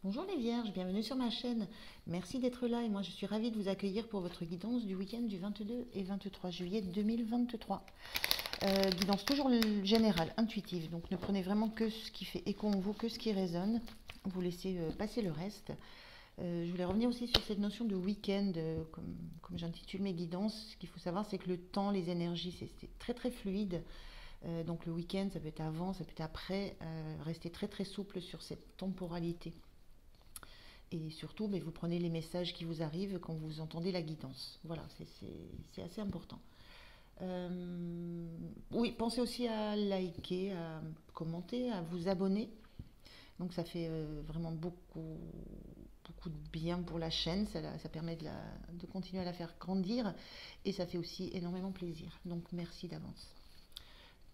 Bonjour les Vierges, bienvenue sur ma chaîne. Merci d'être là et moi je suis ravie de vous accueillir pour votre guidance du week-end du 22 et 23 juillet 2023. Guidance toujours générale, intuitive, donc ne prenez vraiment que ce qui fait écho en vous, que ce qui résonne. Vous laissez passer le reste. Je voulais revenir aussi sur cette notion de week-end, comme j'intitule mes guidances. Ce qu'il faut savoir, c'est que le temps, les énergies, c'est très très fluide. Donc le week-end, ça peut être avant, ça peut être après. Restez très très souple sur cette temporalité. Et surtout, mais vous prenez les messages qui vous arrivent quand vous entendez la guidance. Voilà, c'est assez important. Oui, pensez aussi à liker, à commenter, à vous abonner. Donc ça fait vraiment beaucoup de bien pour la chaîne. Ça permet de continuer à la faire grandir. Et ça fait aussi énormément plaisir. Donc merci d'avance.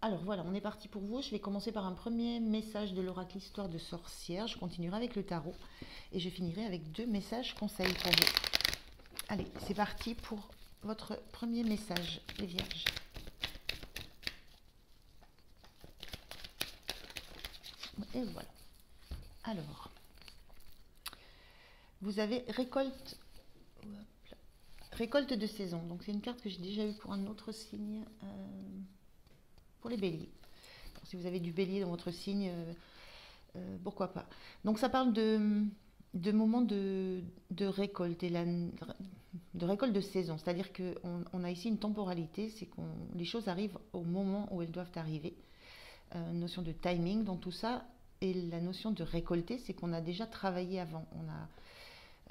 Alors voilà, on est parti pour vous. Je vais commencer par un premier message de l'oracle Histoire de sorcière. Je continuerai avec le tarot et je finirai avec deux messages conseils pour vous. Allez, c'est parti pour votre premier message, les Vierges. Et voilà. Alors, vous avez récolte de saison. Donc c'est une carte que j'ai déjà eue pour un autre signe, pour les béliers. Alors, si vous avez du bélier dans votre signe, pourquoi pas. Donc ça parle de moments de récolte et de récolte de saison. C'est-à-dire qu'on a ici une temporalité, c'est que les choses arrivent au moment où elles doivent arriver. Une notion de timing dans tout ça. Et la notion de récolter, c'est qu'on a déjà travaillé avant.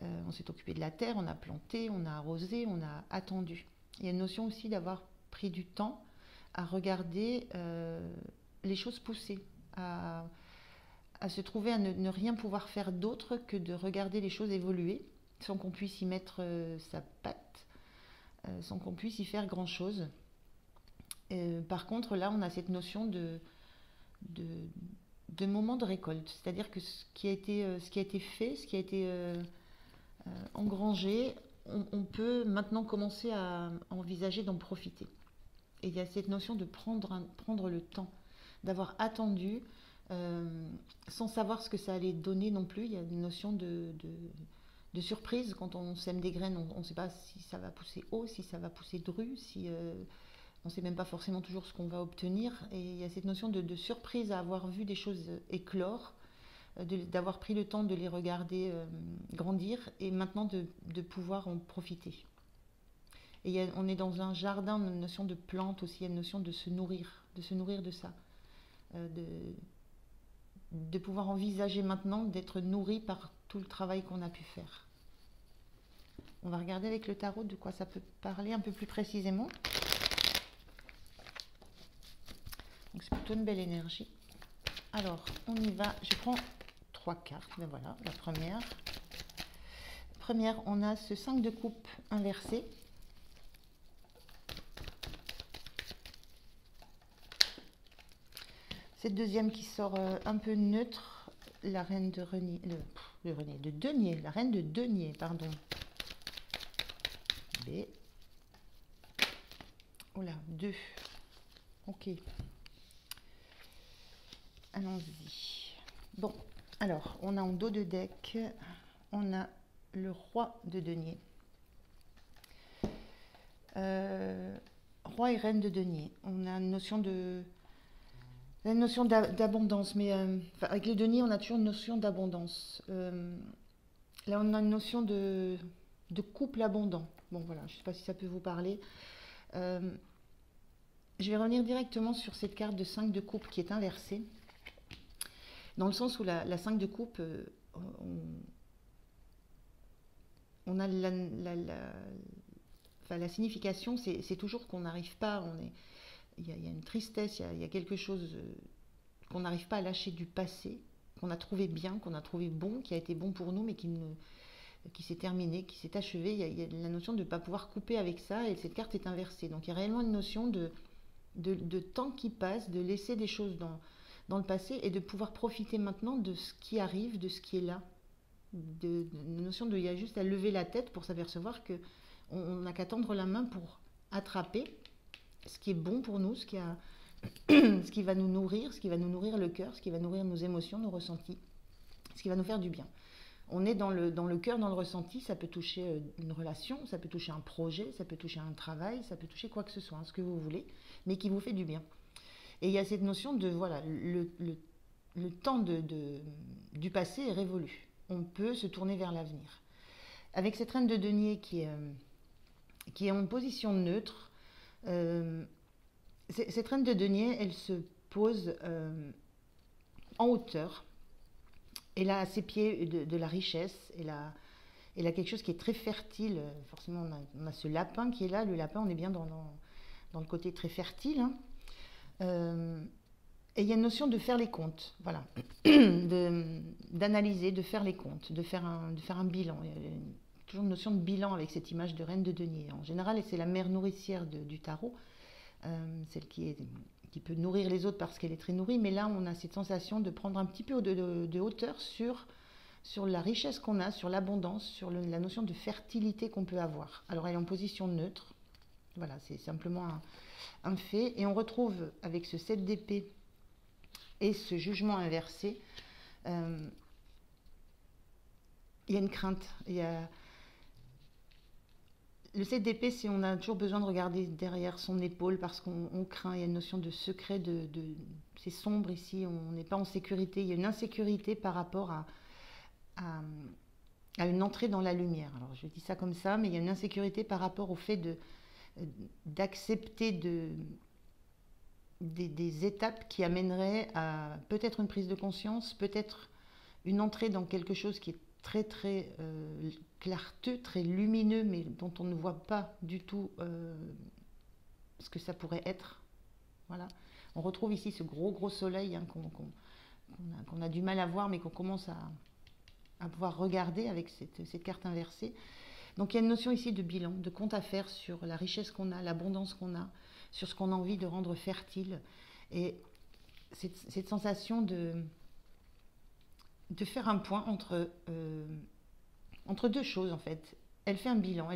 On s'est occupé de la terre, on a planté, on a arrosé, on a attendu. Il y a une notion aussi d'avoir pris du temps à regarder les choses pousser, à se trouver à ne rien pouvoir faire d'autre que de regarder les choses évoluer, sans qu'on puisse y mettre sa patte, sans qu'on puisse y faire grand-chose. Par contre, là, on a cette notion de, de moment de récolte, c'est-à-dire que ce qui a été fait, ce qui a été engrangé, on peut maintenant commencer à envisager d'en profiter. Et il y a cette notion de prendre le temps, d'avoir attendu, euh, sans savoir ce que ça allait donner non plus. Il y a une notion de surprise. Quand on sème des graines, on ne sait pas si ça va pousser haut, si ça va pousser dru, si, on ne sait même pas forcément toujours ce qu'on va obtenir. Et il y a cette notion de surprise à avoir vu des choses éclore, d'avoir pris le temps de les regarder grandir et maintenant de pouvoir en profiter. Et on est dans un jardin, une notion de plante aussi, il y a une notion de se nourrir de ça. Euh, de, de pouvoir envisager maintenant d'être nourri par tout le travail qu'on a pu faire. On va regarder avec le tarot de quoi ça peut parler un peu plus précisément. Donc c'est plutôt une belle énergie. Alors, on y va. Je prends 3 cartes. Ben voilà, la première. Première, on a ce 5 de coupe inversé. Cette deuxième qui sort un peu neutre, la reine de Renier, de Denier, la reine de Denier, pardon. B. Oh là, 2. Ok. Allons-y. Bon, alors, on a en dos de deck, on a le roi de denier. Roi et reine de denier. On a une notion d'abondance, mais avec les deniers, on a toujours une notion d'abondance. Là, on a une notion de couple abondant. Bon, voilà, je ne sais pas si ça peut vous parler. Euh, je vais revenir directement sur cette carte de 5 de coupe qui est inversée. Dans le sens où la 5 de coupe, on a la signification, c'est toujours qu'on n'arrive pas, il y a une tristesse, il y a quelque chose qu'on n'arrive pas à lâcher du passé, qu'on a trouvé bien, qu'on a trouvé bon, qui a été bon pour nous, mais qui s'est terminé, qui s'est achevé. Il y a la notion de ne pas pouvoir couper avec ça, et cette carte est inversée. Donc il y a réellement une notion de temps qui passe, de laisser des choses dans le passé et de pouvoir profiter maintenant de ce qui arrive, de ce qui est là. De notion de, il y a juste à lever la tête pour s'apercevoir que on n'a qu'à tendre la main pour attraper ce qui est bon pour nous, ce qui va nous nourrir, ce qui va nous nourrir le cœur, ce qui va nourrir nos émotions, nos ressentis, ce qui va nous faire du bien. On est dans le cœur, dans le ressenti, ça peut toucher une relation, ça peut toucher un projet, ça peut toucher un travail, ça peut toucher quoi que ce soit, hein, ce que vous voulez, mais qui vous fait du bien. Et il y a cette notion de, voilà, le temps du passé est révolu. On peut se tourner vers l'avenir. Avec cette reine de denier qui est en position neutre, cette reine de denier, elle se pose en hauteur. Elle a à ses pieds de la richesse, elle a quelque chose qui est très fertile. Forcément, on a ce lapin qui est là. Le lapin, on est bien dans le côté très fertile, hein. Et il y a une notion de faire les comptes, voilà, d'analyser, de faire les comptes, de faire un bilan. Il y a toujours une notion de bilan avec cette image de reine de denier. En général, c'est la mère nourricière du tarot, celle qui peut nourrir les autres parce qu'elle est très nourrie, mais là, on a cette sensation de prendre un petit peu de hauteur sur la richesse qu'on a, sur l'abondance, sur la notion de fertilité qu'on peut avoir. Alors, elle est en position neutre, voilà, c'est simplement un fait. Et on retrouve avec ce 7 d'épée et ce jugement inversé, il y a une crainte. Le 7 d'épée, c'est on a toujours besoin de regarder derrière son épaule parce qu'on craint. Il y a une notion de secret, c'est sombre ici, on n'est pas en sécurité. Il y a une insécurité par rapport à une entrée dans la lumière. Alors je dis ça comme ça, mais il y a une insécurité par rapport au fait d'accepter des étapes qui amèneraient à peut-être une prise de conscience, peut-être une entrée dans quelque chose qui est très très clarteux, très lumineux, mais dont on ne voit pas du tout ce que ça pourrait être. Voilà. On retrouve ici ce gros soleil, hein, qu'on a du mal à voir, mais qu'on commence à pouvoir regarder avec cette carte inversée. Donc il y a une notion ici de bilan, de compte à faire sur la richesse qu'on a, l'abondance qu'on a, sur ce qu'on a envie de rendre fertile. Et cette sensation de faire un point entre deux choses, en fait. Elle fait un bilan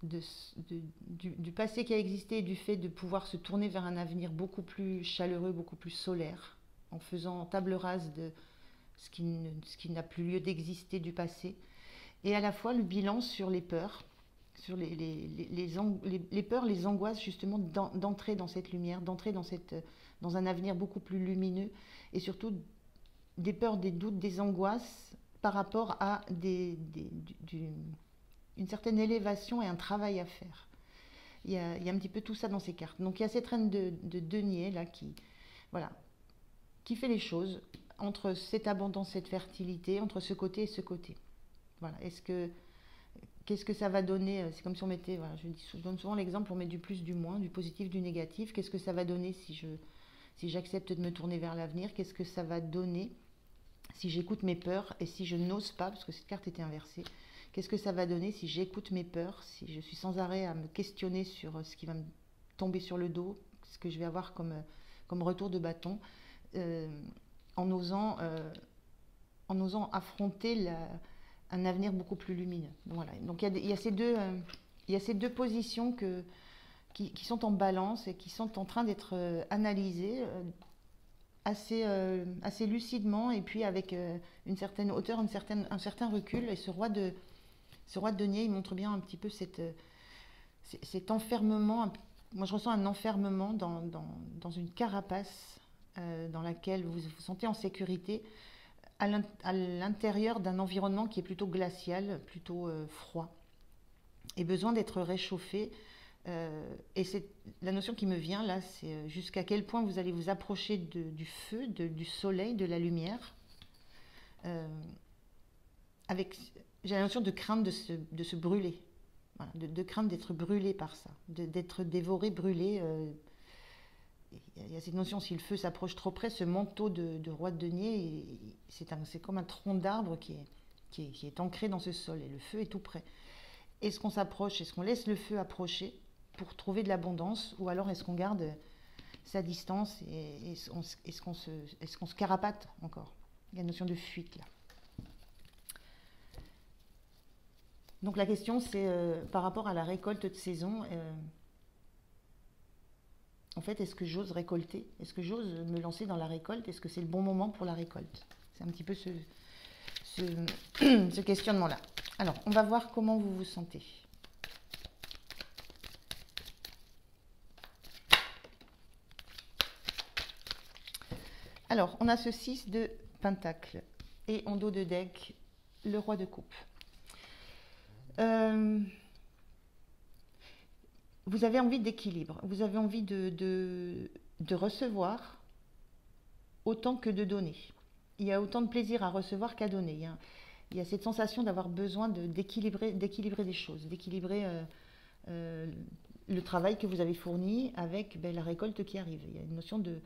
du passé qui a existé et du fait de pouvoir se tourner vers un avenir beaucoup plus chaleureux, beaucoup plus solaire, en faisant table rase de ce qui n'a plus lieu d'exister du passé. Et à la fois le bilan sur les peurs, sur les peurs, les angoisses justement d'entrer dans cette lumière, d'entrer dans un avenir beaucoup plus lumineux, et surtout des peurs, des doutes, des angoisses par rapport à une certaine élévation et un travail à faire. Il y a un petit peu tout ça dans ces cartes. Donc il y a cette reine de denier là qui fait les choses entre cette abondance, cette fertilité, entre ce côté et ce côté. Voilà. Qu'est-ce que ça va donner? C'est comme si on mettait, voilà, je donne souvent l'exemple, on met du plus, du moins, du positif, du négatif. Qu'est-ce que ça va donner si j'accepte de me tourner vers l'avenir? Qu'est-ce que ça va donner si j'écoute mes peurs et si je n'ose pas, parce que cette carte était inversée? Qu'est-ce que ça va donner si j'écoute mes peurs, si je suis sans arrêt à me questionner sur ce qui va me tomber sur le dos, ce que je vais avoir comme retour de bâton, en osant affronter un avenir beaucoup plus lumineux. Voilà. Donc il y a ces deux positions qui sont en balance et qui sont en train d'être analysées assez lucidement, et puis avec une certaine hauteur, un certain recul. Et ce roi de denier, il montre bien un petit peu cet enfermement. Moi, je ressens un enfermement dans une carapace dans laquelle vous vous sentez en sécurité, à l'intérieur d'un environnement qui est plutôt glacial, plutôt froid, et besoin d'être réchauffé. Et c'est la notion qui me vient là, c'est jusqu'à quel point vous allez vous approcher du feu, du soleil, de la lumière. J'ai la notion de crainte de se brûler, voilà, de crainte d'être brûlé par ça, d'être dévoré, brûlé. Il y a cette notion, si le feu s'approche trop près, ce manteau de roi de denier, c'est comme un tronc d'arbre qui est ancré dans ce sol, et le feu est tout près. Est-ce qu'on s'approche, est-ce qu'on laisse le feu approcher pour trouver de l'abondance, ou alors est-ce qu'on garde sa distance et est-ce qu'on se carapate encore? Il y a une notion de fuite là. Donc la question, c'est par rapport à la récolte de saison, en fait, est-ce que j'ose récolter? Est-ce que j'ose me lancer dans la récolte? Est-ce que c'est le bon moment pour la récolte? C'est un petit peu ce questionnement-là. Alors, on va voir comment vous vous sentez. Alors, on a ce 6 de Pentacle et en dos de deck, le roi de coupe. Vous avez envie d'équilibre, vous avez envie de recevoir autant que de donner. Il y a autant de plaisir à recevoir qu'à donner. Il y a cette sensation d'avoir besoin d'équilibrer des choses, d'équilibrer le travail que vous avez fourni avec la récolte qui arrive. Il y a une notion de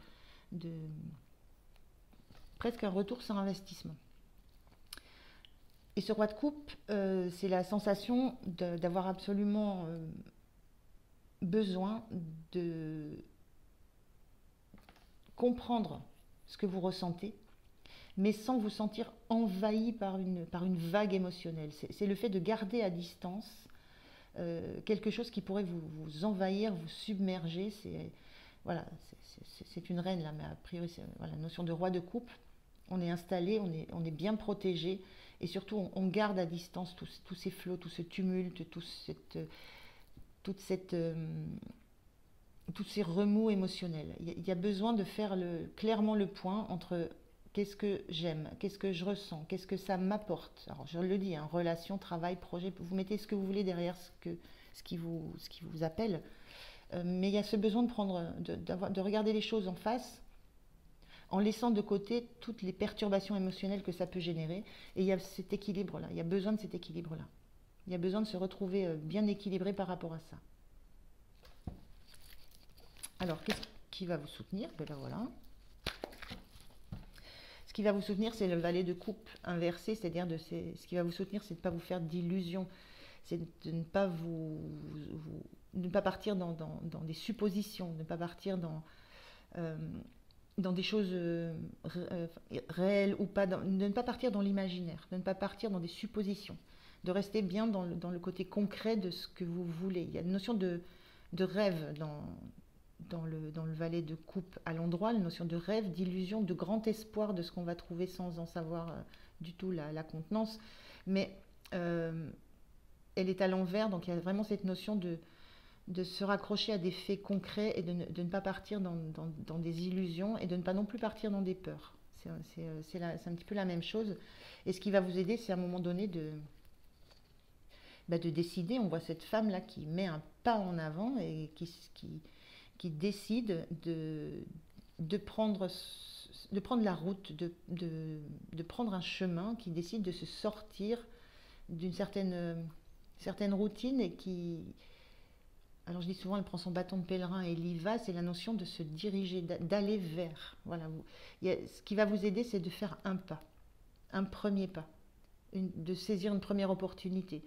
presque un retour sur investissement. Et ce roi de coupe, c'est la sensation d'avoir absolument besoin de comprendre ce que vous ressentez, mais sans vous sentir envahi par une vague émotionnelle. C'est le fait de garder à distance quelque chose qui pourrait vous envahir, vous submerger. Voilà, c'est une reine là, mais a priori, voilà, la notion de roi de coupe. On est installé, on est bien protégé, et surtout on garde à distance tous ces flots, tout ce tumulte, tous ces remous émotionnels. Il y a besoin de faire clairement le point entre qu'est-ce que j'aime, qu'est-ce que je ressens, qu'est-ce que ça m'apporte. Alors je le dis, hein, relation, travail, projet, vous mettez ce que vous voulez derrière ce qui vous appelle, mais il y a ce besoin de regarder les choses en face, en laissant de côté toutes les perturbations émotionnelles que ça peut générer. Et il y a cet équilibre-là, il y a besoin de cet équilibre-là. Il y a besoin de se retrouver bien équilibré par rapport à ça. Alors, qu'est-ce qui va vous soutenir? Ben voilà. Ce qui va vous soutenir, c'est le valet de coupe inversé, c'est-à-dire ce qui va vous soutenir, c'est de ne pas vous faire d'illusions, c'est de ne pas ne pas partir dans des suppositions, de ne pas partir dans des choses réelles ou pas, de ne pas partir dans l'imaginaire, de ne pas partir dans des suppositions, de rester bien dans le côté concret de ce que vous voulez. Il y a une notion de rêve dans le valet de coupe à l'endroit, une notion de rêve, d'illusion, de grand espoir de ce qu'on va trouver sans en savoir du tout la contenance. Mais elle est à l'envers, donc il y a vraiment cette notion de se raccrocher à des faits concrets et de ne pas partir dans des illusions et de ne pas non plus partir dans des peurs. C'est un petit peu la même chose. Et ce qui va vous aider, c'est à un moment donné de décider. On voit cette femme-là qui met un pas en avant et qui décide de prendre la route, de prendre un chemin, qui décide de se sortir d'une certaine routine et qui... Alors je dis souvent, elle prend son bâton de pèlerin et elle y va, c'est la notion de se diriger, d'aller vers. Voilà. Ce qui va vous aider, c'est de faire un pas, un premier pas, de saisir une première opportunité,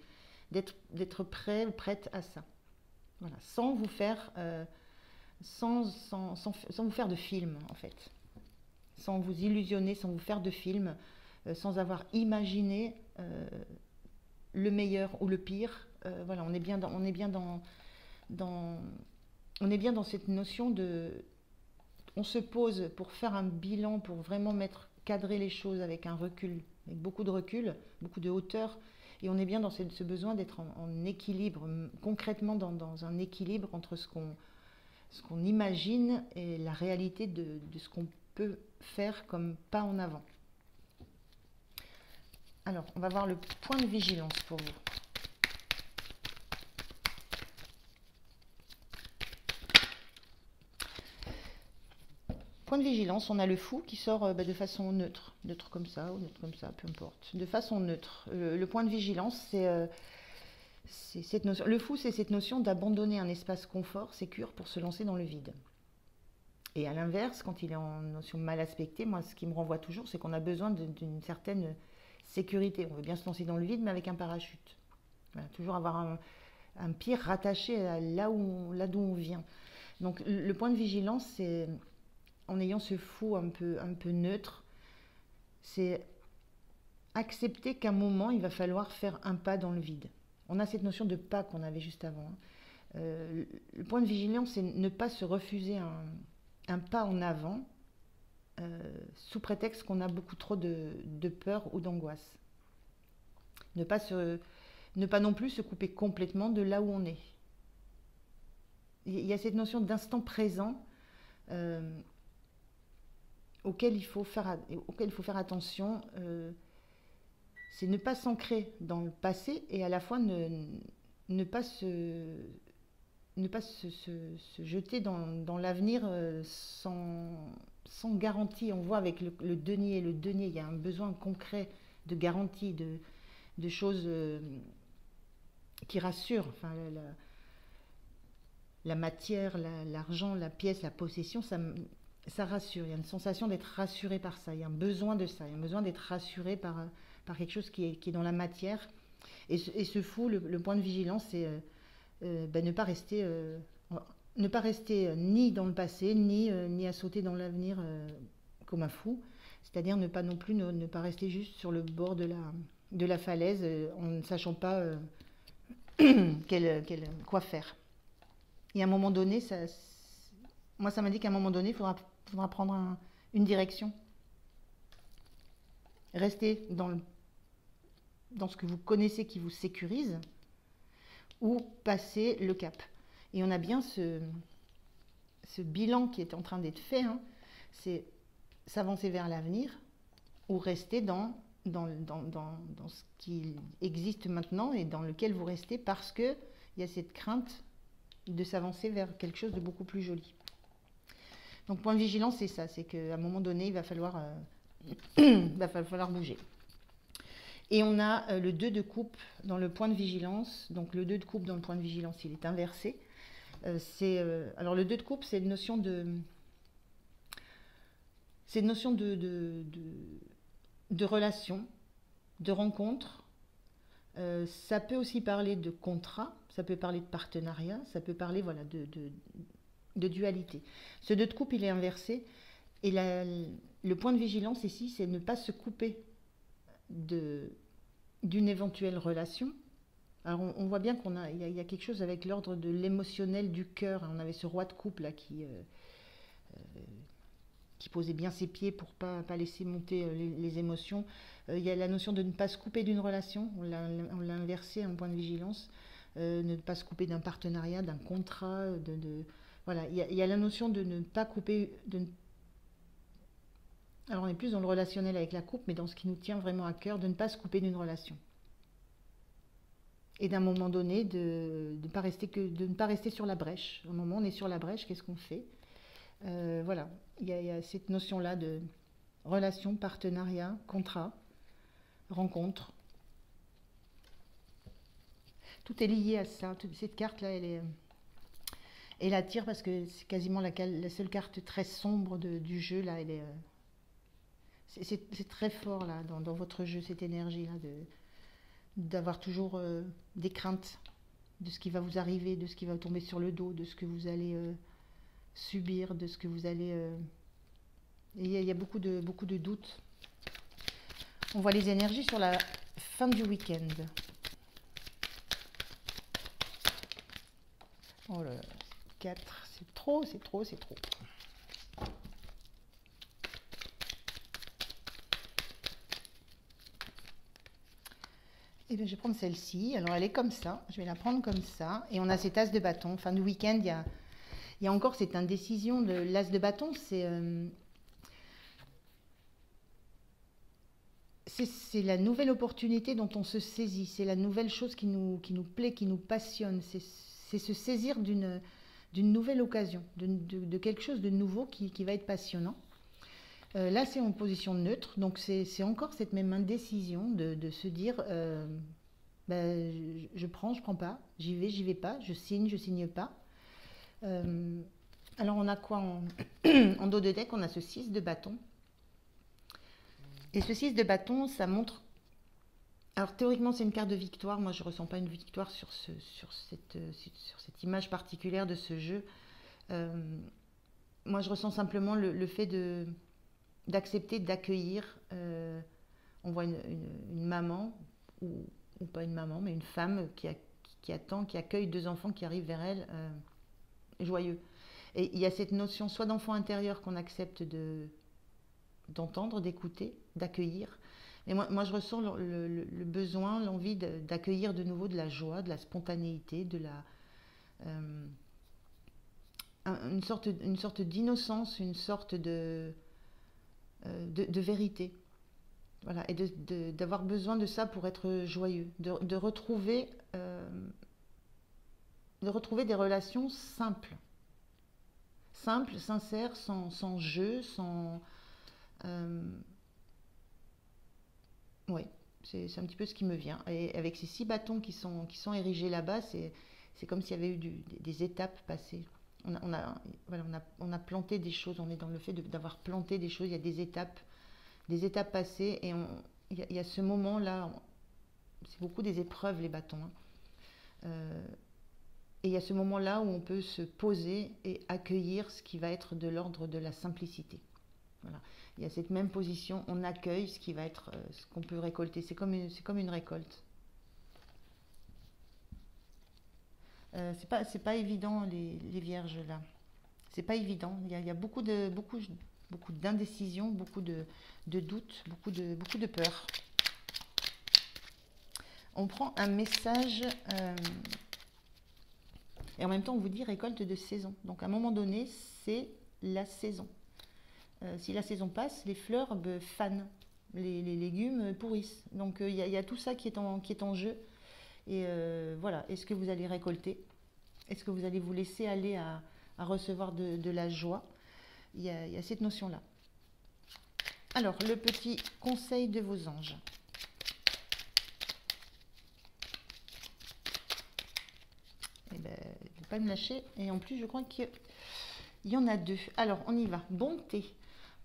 d'être prête à ça. Voilà. Sans vous faire... sans vous faire de film, en fait. Sans vous illusionner, sans vous faire de film, sans avoir imaginé le meilleur ou le pire. Voilà, on est bien dans cette notion de... On se pose pour faire un bilan, pour vraiment cadrer les choses avec un recul, avec beaucoup de recul, beaucoup de hauteur. Et on est bien dans ce besoin d'être en équilibre, concrètement dans un équilibre entre ce qu'on imagine et la réalité de ce qu'on peut faire comme pas en avant. Alors, on va voir le point de vigilance pour vous. Point de vigilance, on a le fou qui sort de façon neutre comme ça, ou neutre comme ça, peu importe, de façon neutre. Le point de vigilance, c'est cette notion. Le fou, c'est cette notion d'abandonner un espace confort, sécure, pour se lancer dans le vide. Et à l'inverse, quand il est en notion mal aspectée, moi, ce qui me renvoie toujours, c'est qu'on a besoin d'une certaine sécurité. On veut bien se lancer dans le vide, mais avec un parachute. Voilà, toujours avoir un pied rattaché à là d'où on vient. Donc, le point de vigilance, c'est... En ayant ce fou un peu neutre, c'est accepter qu'à un moment, il va falloir faire un pas dans le vide. On a cette notion de pas qu'on avait juste avant. Le point de vigilance, c'est ne pas se refuser un pas en avant sous prétexte qu'on a beaucoup trop de peur ou d'angoisse. Ne pas, ne pas non plus se couper complètement de là où on est. Il y a cette notion d'instant présent euh, auquel il faut faire attention. C'est ne pas s'ancrer dans le passé et à la fois ne pas se jeter dans l'avenir sans garantie. On voit avec le denier, il y a un besoin concret de garantie, de choses qui rassurent. Enfin, la matière, l'argent, la pièce, la possession, ça rassure. Il y a une sensation d'être rassuré par ça. Il y a un besoin de ça. Il y a un besoin d'être rassuré par quelque chose qui est dans la matière. Et ce fou, le point de vigilance, c'est ne pas rester, ni dans le passé, ni à sauter dans l'avenir comme un fou. C'est-à-dire ne pas non plus ne pas rester juste sur le bord de la falaise en ne sachant pas quoi faire. Et à un moment donné, moi ça m'a dit qu'à un moment donné, il faudra prendre une direction. Rester dans ce que vous connaissez qui vous sécurise ou passer le cap. Et on a bien ce bilan qui est en train d'être fait, hein, c'est s'avancer vers l'avenir ou rester dans ce qui existe maintenant et dans lequel vous restez parce qu'il y a cette crainte de s'avancer vers quelque chose de beaucoup plus joli. Donc point de vigilance, c'est ça, c'est qu'à un moment donné, il va falloir bouger. Et on a le 2 de coupe dans le point de vigilance. Donc le 2 de coupe dans le point de vigilance, il est inversé. Alors le 2 de coupe, c'est une notion de relation, de rencontre. Ça peut aussi parler de contrat, ça peut parler de partenariat, ça peut parler de dualité. Ce 2 de coupe, il est inversé. Et le point de vigilance ici, c'est ne pas se couper d'une éventuelle relation. Alors on voit bien il y a quelque chose avec l'ordre de l'émotionnel du cœur. On avait ce roi de coupe là qui posait bien ses pieds pour pas laisser monter les émotions. Il y a la notion de ne pas se couper d'une relation. On l'a inversé à un point de vigilance. Ne pas se couper d'un partenariat, d'un contrat. Voilà. Il y a la notion de ne pas couper. Alors on est plus dans le relationnel avec la coupe, mais dans ce qui nous tient vraiment à cœur, de ne pas se couper d'une relation. Et d'un moment donné, de ne pas rester sur la brèche. À un moment, on est sur la brèche, qu'est-ce qu'on fait? Voilà, il y a cette notion-là de relation, partenariat, contrat, rencontre. Tout est lié à ça. Cette carte-là, elle attire parce que c'est quasiment la seule carte très sombre du jeu. Là, c'est très fort là dans votre jeu, cette énergie là d'avoir toujours des craintes de ce qui va vous arriver, de ce qui va vous tomber sur le dos, de ce que vous allez subir, de ce que vous allez... Et il y a beaucoup de doutes. On voit les énergies sur la fin du week-end. Oh là là, 4, c'est trop. Et bien, je vais prendre celle-ci. Alors, elle est comme ça. Je vais la prendre comme ça. Et on a cet as de bâton. Fin du week-end, il y a encore cette indécision de l'as de bâton. C'est la nouvelle opportunité dont on se saisit. C'est la nouvelle chose qui nous plaît, qui nous passionne. C'est se saisir d'une nouvelle occasion, de quelque chose de nouveau qui va être passionnant. Là, c'est en position neutre, donc c'est encore cette même indécision de se dire je prends pas, j'y vais pas, je signe pas. Alors, on a quoi en dos de deck? On a ce 6 de bâton. Et ce 6 de bâton, ça montre... Alors, théoriquement, c'est une carte de victoire. Moi, je ne ressens pas une victoire sur cette image particulière de ce jeu. Moi, je ressens simplement le fait d'accepter, d'accueillir. On voit une maman, ou pas une maman, mais une femme qui attend, qui accueille 2 enfants qui arrivent vers elle, joyeux. Et il y a cette notion soit d'enfant intérieur qu'on accepte d'entendre, d'écouter, d'accueillir, Et moi, je ressens le besoin, l'envie d'accueillir de nouveau de la joie, de la spontanéité, euh, une sorte d'innocence, une sorte de vérité. Voilà, et d'avoir besoin de ça pour être joyeux, de retrouver des relations simples, simples, sincères, sans jeu, sans... euh, ouais, c'est un petit peu ce qui me vient. Et avec ces 6 bâtons qui sont érigés là-bas, c'est comme s'il y avait eu des étapes passées. Voilà, on a planté des choses, on est dans le fait d'avoir planté des choses, il y a des étapes passées, et il y a ce moment-là, c'est beaucoup des épreuves les bâtons, hein. Euh, et il y a ce moment-là où on peut se poser et accueillir ce qui va être de l'ordre de la simplicité. Voilà. Il y a cette même position, on accueille ce qui va être ce qu'on peut récolter. C'est comme une récolte. C'est pas évident les vierges là. C'est pas évident. Il y a beaucoup d'indécision, de doutes, beaucoup de peur. On prend un message et en même temps on vous dit récolte de saison. Donc à un moment donné, c'est la saison. Si la saison passe, les fleurs fanent, les légumes pourrissent. Donc il y a tout ça qui est en jeu. Et voilà, est-ce que vous allez récolter? Est-ce que vous allez vous laisser aller à recevoir de la joie? Il y a cette notion-là. Alors, le petit conseil de vos anges. Eh ben, ne pas me lâcher. Et en plus, je crois qu'il y en a 2. Alors, on y va. Bonté.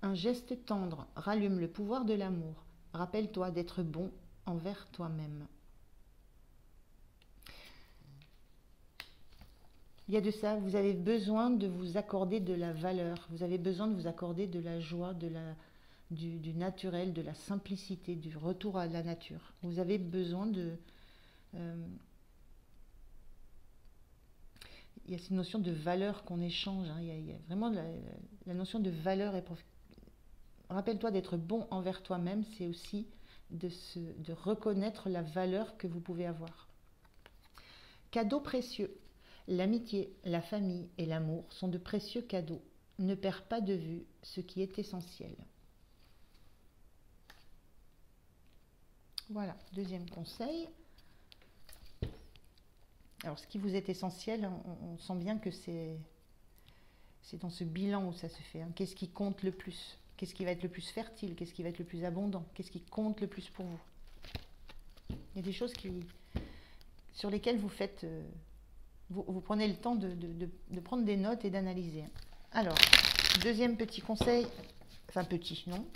Un geste tendre rallume le pouvoir de l'amour. Rappelle-toi d'être bon envers toi-même. Il y a de ça, vous avez besoin de vous accorder de la valeur, vous avez besoin de vous accorder de la joie, du naturel, de la simplicité, du retour à la nature. Vous avez besoin de... il y a cette notion de valeur qu'on échange, hein. Il y a vraiment la notion de valeur. Rappelle-toi d'être bon envers toi-même, c'est aussi de reconnaître la valeur que vous pouvez avoir. Cadeau précieux. L'amitié, la famille et l'amour sont de précieux cadeaux. Ne perds pas de vue ce qui est essentiel. Voilà, deuxième conseil. Alors, ce qui vous est essentiel, on sent bien que c'est dans ce bilan où ça se fait, hein. Qu'est-ce qui compte le plus? Qu'est-ce qui va être le plus fertile? Qu'est-ce qui va être le plus abondant? Qu'est-ce qui compte le plus pour vous? Il y a des choses sur lesquelles vous faites... Vous prenez le temps de prendre des notes et d'analyser. Alors, deuxième petit conseil, enfin petit, non.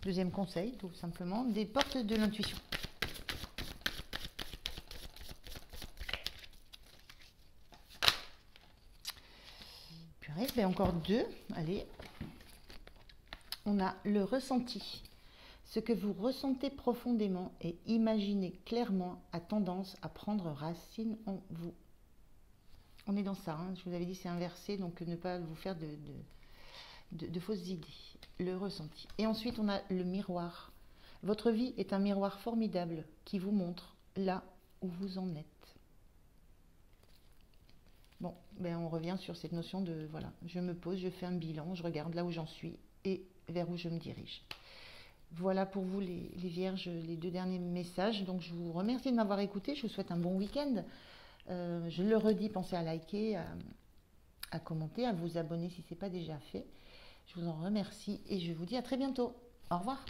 Deuxième conseil, tout simplement, des portes de l'intuition. Purée, ben encore 2, allez. On a le ressenti. Ce que vous ressentez profondément et imaginez clairement a tendance à prendre racine en vous. On est dans ça, hein. Je vous avais dit c'est inversé, donc ne pas vous faire de fausses idées. Le ressenti. Et ensuite on a le miroir. Votre vie est un miroir formidable qui vous montre là où vous en êtes. Bon, ben on revient sur cette notion de, voilà, je me pose, je fais un bilan, je regarde là où j'en suis et vers où je me dirige. Voilà pour vous les vierges, les 2 derniers messages. Donc je vous remercie de m'avoir écouté, je vous souhaite un bon week-end. Je le redis, pensez à liker, à commenter, à vous abonner si ce n'est pas déjà fait. Je vous en remercie et je vous dis à très bientôt. Au revoir.